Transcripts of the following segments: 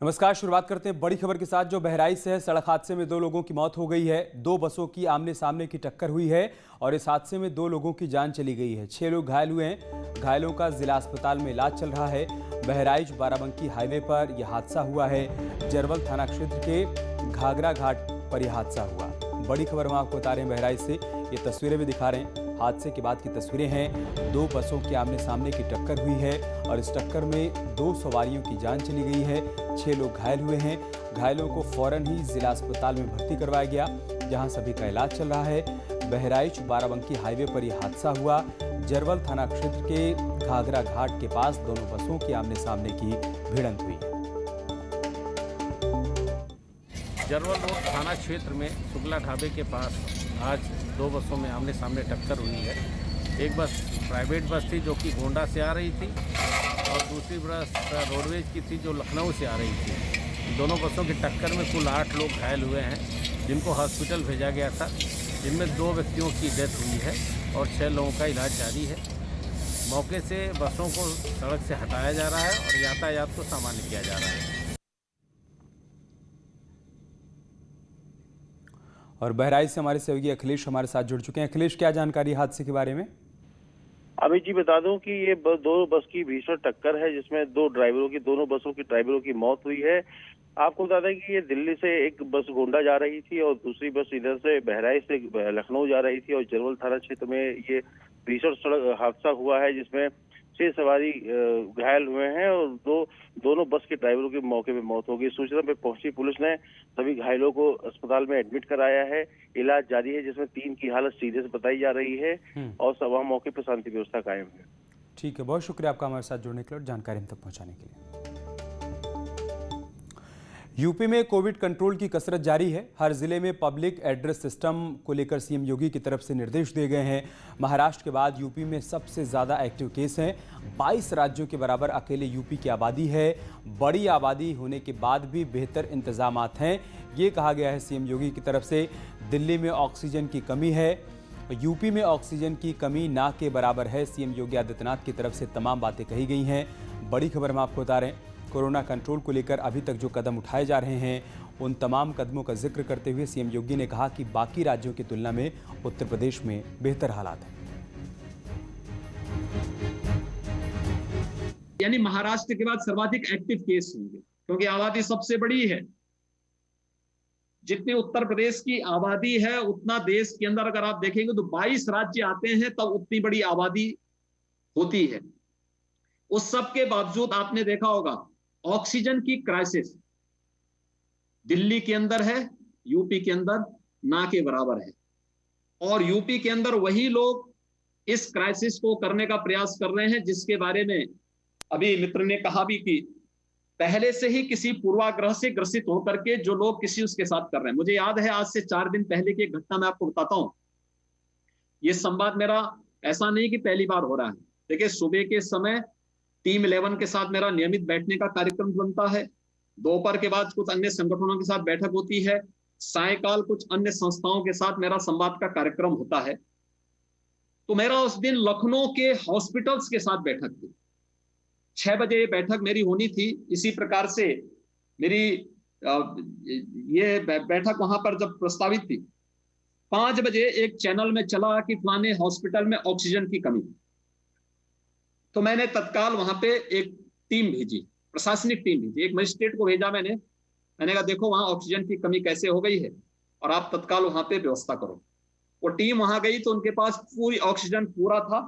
नमस्कार। शुरुआत करते हैं बड़ी खबर के साथ। जो बहराइच से है, सड़क हादसे में 2 लोगों की मौत हो गई है। 2 बसों की आमने सामने की टक्कर हुई है और इस हादसे में 2 लोगों की जान चली गई है। 6 लोग घायल हुए हैं। घायलों का जिला अस्पताल में इलाज चल रहा है। बहराइच बाराबंकी हाईवे पर यह हादसा हुआ है। जरवल थाना क्षेत्र के घाघरा घाट पर यह हादसा हुआ। बड़ी खबर हम आपको बता रहे हैं बहराइच से। ये तस्वीरें भी दिखा रहे हैं। हादसे के बाद की तस्वीरें हैं। 2 बसों की आमने सामने की टक्कर हुई है और इस टक्कर में 2 सवारियों की जान चली गई है। 6 लोग घायल हुए हैं। घायलों को फौरन ही जिला अस्पताल में भर्ती करवाया गया, जहां सभी का इलाज चल रहा है। बहराइच बाराबंकी हाईवे पर यह हादसा हुआ। जरवल थाना क्षेत्र के घाघरा घाट के पास दोनों बसों की आमने सामने की भिड़ंत हुई है। जरवल रोड थाना क्षेत्र में शुक्ला ढाबे के पास आज 2 बसों में आमने सामने टक्कर हुई है। एक बस प्राइवेट बस थी जो कि गोंडा से आ रही थी और दूसरी बस रोडवेज की थी जो लखनऊ से आ रही थी। दोनों बसों की टक्कर में कुल 8 लोग घायल हुए हैं, जिनको हॉस्पिटल भेजा गया था, जिनमें 2 व्यक्तियों की डेथ हुई है और 6 लोगों का इलाज जारी है। मौके से बसों को सड़क से हटाया जा रहा है और यातायात को सामान्य किया जा रहा है। और बहराइच से हमारे सहयोगी अखिलेश हमारे साथ जुड़ चुके हैं। अखिलेश, क्या जानकारी हादसे के बारे में? अमित जी, बता दूं कि ये 2 बस की भीषण टक्कर है, जिसमें दोनों बसों की ड्राइवरों की मौत हुई है। आपको बता दें कि ये दिल्ली से एक बस गोंडा जा रही थी और दूसरी बस इधर से बहराइच से लखनऊ जा रही थी और जरवल थाना क्षेत्र में ये भीषण सड़क हादसा हुआ है, जिसमें 6 सवारी घायल हुए हैं और दोनों बस के ड्राइवरों की मौके पे मौत हो गई। सूचना पे पहुंची पुलिस ने सभी घायलों को अस्पताल में एडमिट कराया है। इलाज जारी है, जिसमें 3 की हालत सीरियस बताई जा रही है और वहाँ मौके पर शांति व्यवस्था कायम है। ठीक है, बहुत शुक्रिया आपका हमारे साथ जुड़ने के लिए और जानकारी हम तक पहुंचाने के लिए। यूपी में कोविड कंट्रोल की कसरत जारी है। हर जिले में पब्लिक एड्रेस सिस्टम को लेकर सीएम योगी की तरफ से निर्देश दिए गए हैं। महाराष्ट्र के बाद यूपी में सबसे ज्यादा एक्टिव केस हैं। 22 राज्यों के बराबर अकेले यूपी की आबादी है। बड़ी आबादी होने के बाद भी बेहतर इंतजामात हैं, ये कहा गया है सीएम योगी की तरफ से। दिल्ली में ऑक्सीजन की कमी है, यूपी में ऑक्सीजन की कमी ना के बराबर है। सीएम योगी आदित्यनाथ की तरफ से तमाम बातें कही गई हैं। बड़ी खबर हम आपको बता रहे हैं। कोरोना कंट्रोल को लेकर अभी तक जो कदम उठाए जा रहे हैं, उन तमाम कदमों का जिक्र करते हुए सीएम योगी ने कहा कि बाकी राज्यों की तुलना में उत्तर प्रदेश में बेहतर हालात हैं। यानी महाराष्ट्र के बाद सर्वाधिक एक्टिव केस होंगे, क्योंकि आबादी सबसे बड़ी है। जितनी उत्तर प्रदेश की आबादी है उतना देश के अंदर अगर आप देखेंगे तो 22 राज्य आते हैं, तब उतनी बड़ी आबादी होती है। उस सब के बावजूद आपने देखा होगा ऑक्सीजन की क्राइसिस दिल्ली के अंदर है, यूपी के अंदर ना के बराबर है। और यूपी के अंदर वही लोग इस क्राइसिस को करने का प्रयास कर रहे हैं, जिसके बारे में अभी मित्र ने कहा भी कि पहले से ही किसी पूर्वाग्रह से ग्रसित होकर के जो लोग किसी उसके साथ कर रहे हैं। मुझे याद है आज से 4 दिन पहले की एक घटना मैं आपको बताता हूं। यह संवाद मेरा ऐसा नहीं कि पहली बार हो रहा है। देखिए, सुबह के समय टीम 11 के साथ मेरा नियमित बैठने का कार्यक्रम बनता है। दोपहर के बाद कुछ अन्य संगठनों के साथ बैठक होती है। सायकाल कुछ अन्य संस्थाओं के साथ मेरा संवाद का कार्यक्रम होता है। तो मेरा उस दिन लखनऊ के हॉस्पिटल्स के साथ बैठक थी। 6 बजे बैठक मेरी होनी थी। इसी प्रकार से मेरी ये बैठक वहां पर जब प्रस्तावित थी, 5 बजे एक चैनल में चला कि फलाने हॉस्पिटल में ऑक्सीजन की कमी। तो मैंने तत्काल वहां पे एक टीम भेजी, प्रशासनिक टीम भेजी, एक मजिस्ट्रेट को भेजा। मैंने कहा देखो वहां ऑक्सीजन की कमी कैसे हो गई है और आप तत्काल वहां पे व्यवस्था करो। वो टीम वहां गई तो उनके पास पूरी ऑक्सीजन पूरा था।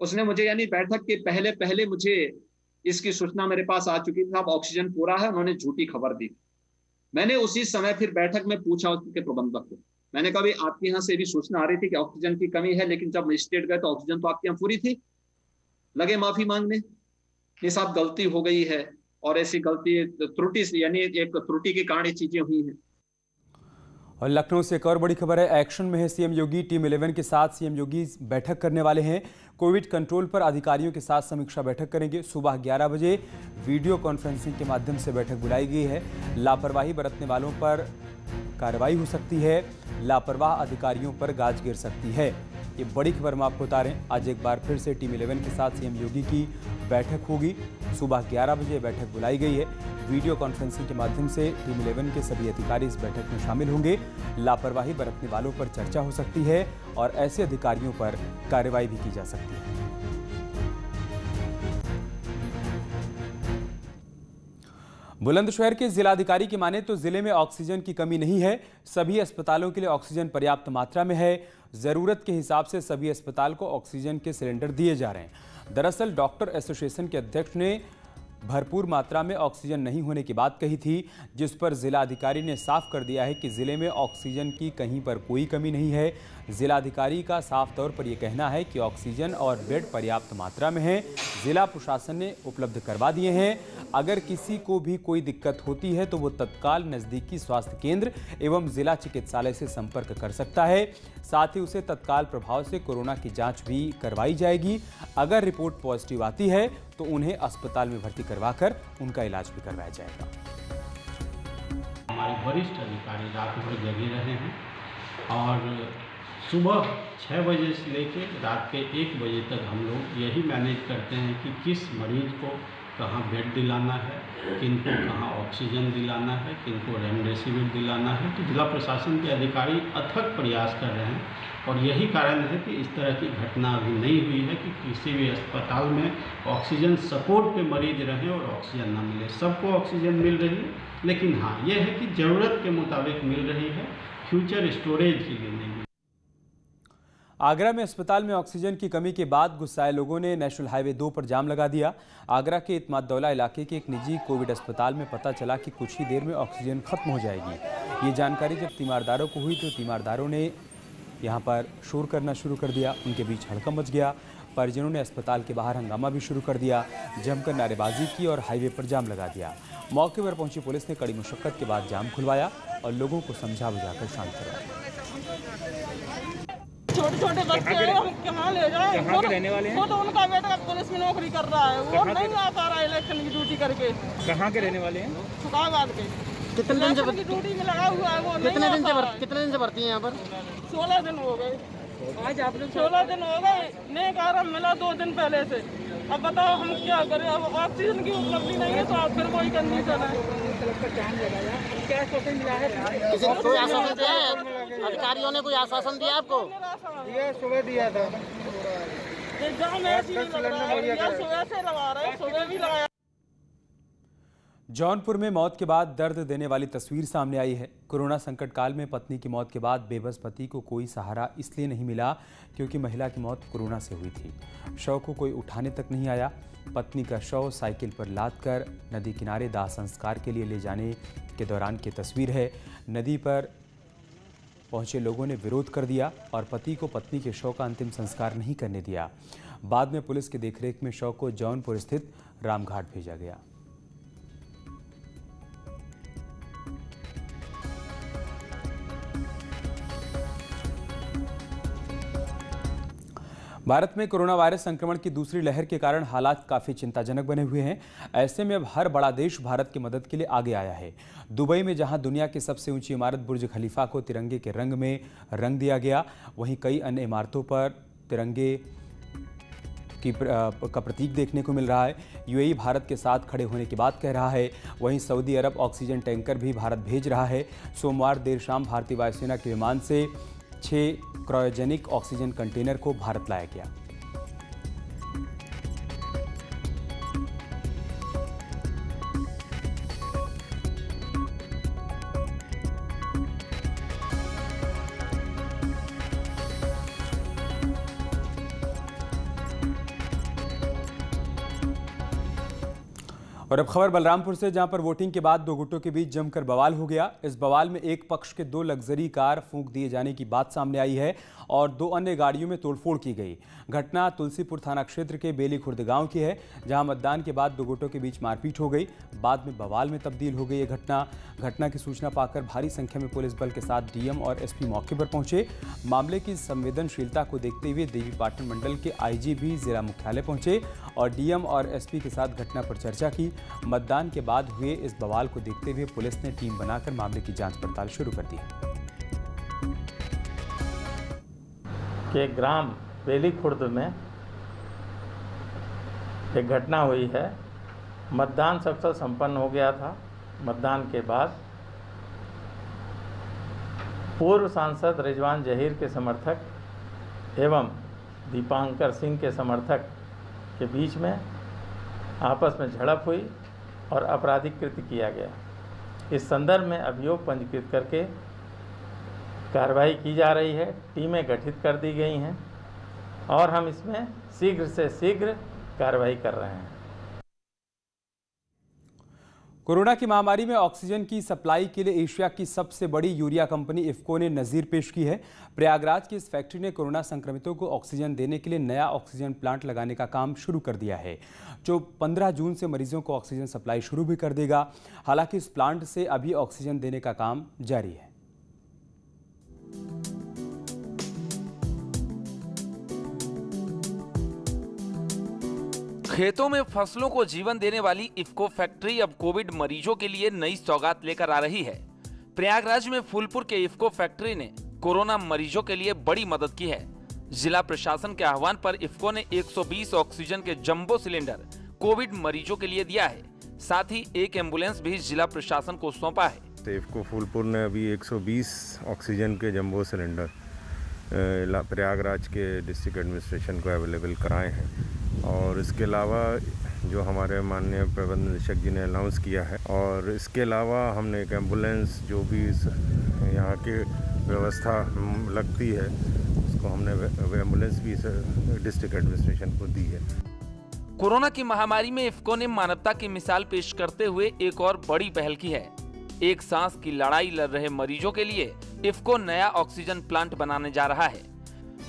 उसने मुझे, यानी बैठक के पहले मुझे इसकी सूचना मेरे पास आ चुकी थी, अब ऑक्सीजन पूरा है। उन्होंने झूठी खबर दी। मैंने उसी समय फिर बैठक में पूछा उसके प्रबंधक को, मैंने कहा भाई आपके यहाँ से भी सूचना आ रही थी कि ऑक्सीजन की कमी है, लेकिन जब मजिस्ट्रेट गए तो ऑक्सीजन तो आपके यहाँ पूरी थी। लगे माफी मांगने, ये साहब गलती हो गई है और ऐसी गलती त्रुटि, यानी एक त्रुटि के कारण ये चीजें हुई हैं। और लखनऊ से एक और बड़ी खबर है। एक्शन में है सीएम योगी। टीम 11 के साथ सीएम योगी बैठक करने वाले हैं। कोविड कंट्रोल पर अधिकारियों के साथ समीक्षा बैठक करेंगे। सुबह 11 बजे वीडियो कॉन्फ्रेंसिंग के माध्यम से बैठक बुलाई गई है। लापरवाही बरतने वालों पर कार्रवाई हो सकती है। लापरवाह अधिकारियों पर गाज गिर सकती है। ये बड़ी खबर हम आपको बता रहे हैं। आज एक बार फिर से टीम 11 के साथ सीएम योगी की बैठक होगी। सुबह 11 बजे बैठक बुलाई गई है। वीडियो कॉन्फ्रेंसिंग के माध्यम से टीम 11 के सभी अधिकारी इस बैठक में शामिल होंगे। लापरवाही बरतने वालों पर चर्चा हो सकती है और ऐसे अधिकारियों पर कार्रवाई भी की जा सकती है। बुलंदशहर के जिलाधिकारी की माने तो जिले में ऑक्सीजन की कमी नहीं है। सभी अस्पतालों के लिए ऑक्सीजन पर्याप्त मात्रा में है। जरूरत के हिसाब से सभी अस्पताल को ऑक्सीजन के सिलेंडर दिए जा रहे हैं। दरअसल डॉक्टर एसोसिएशन के अध्यक्ष ने भरपूर मात्रा में ऑक्सीजन नहीं होने की बात कही थी, जिस पर जिलाधिकारी ने साफ कर दिया है कि जिले में ऑक्सीजन की कहीं पर कोई कमी नहीं है। जिलाधिकारी का साफ तौर पर यह कहना है कि ऑक्सीजन और बेड पर्याप्त मात्रा में है। जिला प्रशासन ने उपलब्ध करवा दिए हैं। अगर किसी को भी कोई दिक्कत होती है तो वो तत्काल नज़दीकी स्वास्थ्य केंद्र एवं जिला चिकित्सालय से संपर्क कर सकता है। साथ ही उसे तत्काल प्रभाव से कोरोना की जांच भी करवाई जाएगी। अगर रिपोर्ट पॉजिटिव आती है तो उन्हें अस्पताल में भर्ती करवाकर उनका इलाज भी करवाया जाएगा। हमारे वरिष्ठ अधिकारी रात भर जगे रहे हैं और सुबह 6 बजे से लेकर रात के 1 बजे तक हम लोग यही मैनेज करते हैं कि किस मरीज को कहाँ बेड दिलाना है, किनको कहाँ ऑक्सीजन दिलाना है, किनको रेमडेसिविर दिलाना है। तो जिला प्रशासन के अधिकारी अथक प्रयास कर रहे हैं और यही कारण है कि इस तरह की घटना अभी नहीं हुई है कि किसी भी अस्पताल में ऑक्सीजन सपोर्ट पे मरीज रहें और ऑक्सीजन ना मिले। सबको ऑक्सीजन मिल रही है, लेकिन हाँ यह है कि ज़रूरत के मुताबिक मिल रही है, फ्यूचर स्टोरेज के लिए नहीं। आगरा में अस्पताल में ऑक्सीजन की कमी के बाद गुस्साए लोगों ने नेशनल हाईवे 2 पर जाम लगा दिया। आगरा के इत्माद-दौला इलाके के एक निजी कोविड अस्पताल में पता चला कि कुछ ही देर में ऑक्सीजन खत्म हो जाएगी। ये जानकारी जब तीमारदारों को हुई तो तीमारदारों ने यहां पर शोर करना शुरू कर दिया। उनके बीच हड़कंप मच गया। परिजनों ने अस्पताल के बाहर हंगामा भी शुरू कर दिया, जमकर नारेबाजी की और हाईवे पर जाम लगा दिया। मौके पर पहुंची पुलिस ने कड़ी मुशक्कत के बाद जाम खुलवाया और लोगों को समझा बुझाकर शांत करवाया। छोटे छोटे बच्चे हैं, हम कहाँ ले जाएं? कहाँ के रहने वाले हैं? वो तो उनका बेटा पुलिस में नौकरी कर रहा है, वो नहीं आ पा रहा है इलेक्शन की ड्यूटी करके। कहाँ के रहने वाले हैं? फुकाबाद के। कितने दिन से ड्यूटी में लगा हुआ है वो। कितने दिन से भर्ती है यहाँ पर? 16 दिन हो गए। आज आप लोग 16 दिन हो गए, नेक आराम मिला 2 दिन पहले से। अब बताओ हम क्या करें? अब ऑक्सीजन की उपलब्धि नहीं है तो आप फिर कोई कंडीशन है। क्या आश्वासन मिला है? कोई आश्वासन दिया है? अधिकारियों ने कोई आश्वासन दिया आपको? ये सुबह दिया था। एग्जाम ऐसी नहीं लग रहा है, यार सुबह से लगा रहे हैं, सुबह भी लगाया। जौनपुर में मौत के बाद दर्द देने वाली तस्वीर सामने आई है। कोरोना संकट काल में पत्नी की मौत के बाद बेबस पति को कोई सहारा इसलिए नहीं मिला क्योंकि महिला की मौत कोरोना से हुई थी। शव को कोई उठाने तक नहीं आया। पत्नी का शव साइकिल पर लादकर नदी किनारे दाह संस्कार के लिए ले जाने के दौरान की तस्वीर है। नदी पर पहुंचे लोगों ने विरोध कर दिया और पति को पत्नी के शव का अंतिम संस्कार नहीं करने दिया। बाद में पुलिस की देखरेख में शव को जौनपुर स्थित रामघाट भेजा गया। भारत में कोरोना वायरस संक्रमण की दूसरी लहर के कारण हालात काफ़ी चिंताजनक बने हुए हैं। ऐसे में अब हर बड़ा देश भारत की मदद के लिए आगे आया है। दुबई में जहां दुनिया की सबसे ऊंची इमारत बुर्ज खलीफा को तिरंगे के रंग में रंग दिया गया, वहीं कई अन्य इमारतों पर तिरंगे का प्रतीक देखने को मिल रहा है। यूएई भारत के साथ खड़े होने की बात कह रहा है। वहीं सऊदी अरब ऑक्सीजन टैंकर भी भारत भेज रहा है। सोमवार देर शाम भारतीय वायुसेना के विमान से 6 क्रायोजेनिक ऑक्सीजन कंटेनर को भारत लाया गया। और अब खबर बलरामपुर से, जहां पर वोटिंग के बाद 2 गुटों के बीच जमकर बवाल हो गया। इस बवाल में एक पक्ष के 2 लग्जरी कार फूंक दिए जाने की बात सामने आई है और 2 अन्य गाड़ियों में तोड़फोड़ की गई। घटना तुलसीपुर थाना क्षेत्र के बेली खुर्द गांव की है, जहां मतदान के बाद 2 गुटों के बीच मारपीट हो गई। बाद में बवाल में तब्दील हो गई ये घटना की सूचना पाकर भारी संख्या में पुलिस बल के साथ डीएम और एसपी मौके पर पहुंचे। मामले की संवेदनशीलता को देखते हुए देवीपाटन मंडल के आईजी भी जिला मुख्यालय पहुंचे और डीएम और एसपी के साथ घटना पर चर्चा की। मतदान के बाद हुए इस बवाल को देखते हुए पुलिस ने टीम बनाकर मामले की जांच पड़ताल शुरू कर दी है। के ग्राम बेली खुर्द में एक घटना हुई है। मतदान सफल संपन्न हो गया था। मतदान के बाद पूर्व सांसद रिजवान जहीर के समर्थक एवं दीपांकर सिंह के समर्थक के बीच में आपस में झड़प हुई और आपराधिक कृत्य किया गया। इस संदर्भ में अभियोग पंजीकृत करके कार्रवाई की जा रही है। टीमें गठित कर दी गई हैं और हम इसमें शीघ्र से शीघ्र कार्रवाई कर रहे हैं। कोरोना की महामारी में ऑक्सीजन की सप्लाई के लिए एशिया की सबसे बड़ी यूरिया कंपनी इफ्को ने नजीर पेश की है। प्रयागराज की इस फैक्ट्री ने कोरोना संक्रमितों को ऑक्सीजन देने के लिए नया ऑक्सीजन प्लांट लगाने का काम शुरू कर दिया है, जो 15 जून से मरीजों को ऑक्सीजन सप्लाई शुरू भी कर देगा। हालांकि इस प्लांट से अभी ऑक्सीजन देने का काम जारी है। खेतों में फसलों को जीवन देने वाली इफ्को फैक्ट्री अब कोविड मरीजों के लिए नई सौगात लेकर आ रही है। प्रयागराज में फूलपुर के इफ्को फैक्ट्री ने कोरोना मरीजों के लिए बड़ी मदद की है। जिला प्रशासन के आह्वान पर इफ्को ने 120 ऑक्सीजन के जंबो सिलेंडर कोविड मरीजों के लिए दिया है। साथ ही एक एम्बुलेंस भी जिला प्रशासन को सौंपा है। तो इफ्को फूलपुर ने अभी 120 ऑक्सीजन के जंबो सिलेंडर प्रयागराज के डिस्ट्रिक्ट एडमिनिस्ट्रेशन को अवेलेबल कराए हैं और इसके अलावा जो हमारे माननीय प्रबंध निदेशक जी ने अनाउंस किया है, और इसके अलावा हमने एक एम्बुलेंस जो भी यहाँ की व्यवस्था लगती है उसको हमने एम्बुलेंस भी डिस्ट्रिक्ट एडमिनिस्ट्रेशन को दी है। कोरोना की महामारी में इफ्को ने मानवता की मिसाल पेश करते हुए एक और बड़ी पहल की है। एक सांस की लड़ाई लड़ रहे मरीजों के लिए इफ्को नया ऑक्सीजन प्लांट बनाने जा रहा है।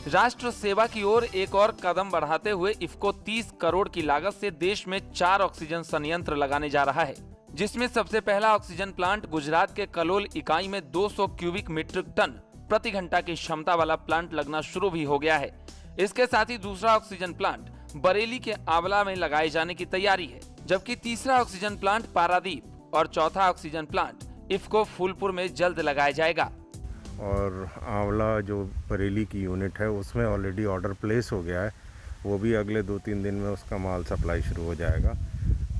राष्ट्र सेवा की ओर एक और कदम बढ़ाते हुए इफ्को 30 करोड़ की लागत से देश में 4 ऑक्सीजन संयंत्र लगाने जा रहा है, जिसमें सबसे पहला ऑक्सीजन प्लांट गुजरात के कलोल इकाई में 200 क्यूबिक मीट्रिक टन प्रति घंटा की क्षमता वाला प्लांट लगना शुरू भी हो गया है। इसके साथ ही दूसरा ऑक्सीजन प्लांट बरेली के आंवला में लगाए जाने की तैयारी है, जबकि तीसरा ऑक्सीजन प्लांट पारादीप और चौथा ऑक्सीजन प्लांट इफ्को फूलपुर में जल्द लगाया जाएगा। और आंवला जो बरेली की यूनिट है उसमें ऑलरेडी ऑर्डर प्लेस हो गया है, वो भी अगले 2-3 दिन में उसका माल सप्लाई शुरू हो जाएगा।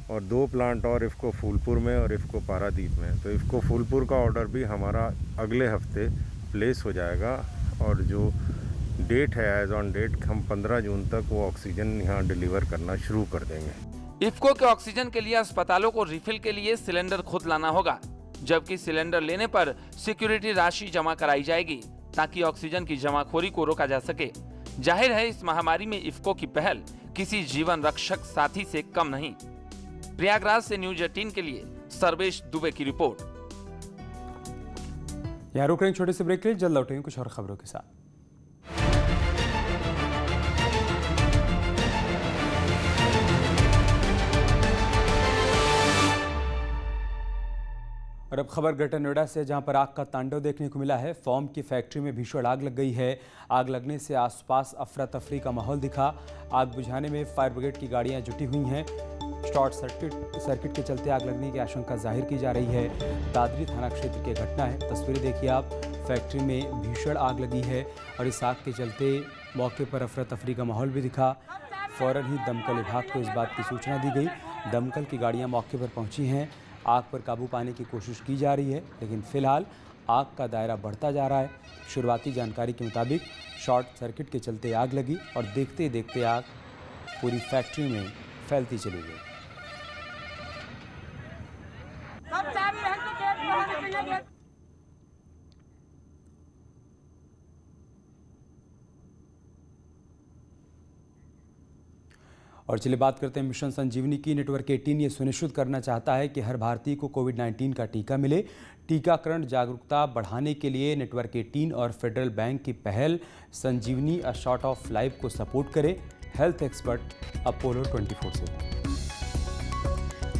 और 2 प्लांट और इफ्को फूलपुर में और इफ्को पारादीप में। तो इफ्को फूलपुर का ऑर्डर भी हमारा अगले हफ्ते प्लेस हो जाएगा और जो डेट है एज ऑन डेट हम 15 जून तक वो ऑक्सीजन यहाँ डिलीवर करना शुरू कर देंगे। इफ्को के ऑक्सीजन के लिए अस्पतालों को रिफिल के लिए सिलेंडर खुद लाना होगा, जबकि सिलेंडर लेने पर सिक्योरिटी राशि जमा कराई जाएगी ताकि ऑक्सीजन की जमाखोरी को रोका जा सके। जाहिर है इस महामारी में इफ्को की पहल किसी जीवन रक्षक साथी से कम नहीं। प्रयागराज से न्यूज 18 के लिए सर्वेश दुबे की रिपोर्ट। यहाँ रुक रहे छोटे से ब्रेक के लिए, जल्द लौटेंगे कुछ और खबरों के साथ। और अब खबर ग्रेटर नोएडा से, जहां पर आग का तांडव देखने को मिला है। फोम की फैक्ट्री में भीषण आग लग गई है। आग लगने से आसपास अफरा तफरी का माहौल दिखा। आग बुझाने में फायर ब्रिगेड की गाड़ियां जुटी हुई हैं। शॉर्ट सर्किट के चलते आग लगने की आशंका जाहिर की जा रही है। दादरी थाना क्षेत्र की घटना है। तस्वीरें देखिए आप। फैक्ट्री में भीषण आग लगी है और इस आग के चलते मौके पर अफरा तफरी का माहौल भी दिखा। फौरन ही दमकल विभाग को इस बात की सूचना दी गई। दमकल की गाड़ियाँ मौके पर पहुँची हैं। आग पर काबू पाने की कोशिश की जा रही है, लेकिन फिलहाल आग का दायरा बढ़ता जा रहा है। शुरुआती जानकारी के मुताबिक शॉर्ट सर्किट के चलते आग लगी और देखते देखते आग पूरी फैक्ट्री में फैलती चली गई। और चलिए बात करते हैं मिशन संजीवनी की। नेटवर्क 18 ये सुनिश्चित करना चाहता है कि हर भारतीय को कोविड-19 का टीका मिले। टीकाकरण जागरूकता बढ़ाने के लिए नेटवर्क 18 और फेडरल बैंक की पहल संजीवनी अ शॉट ऑफ लाइफ को सपोर्ट करें। Health expert Apollo 24/7।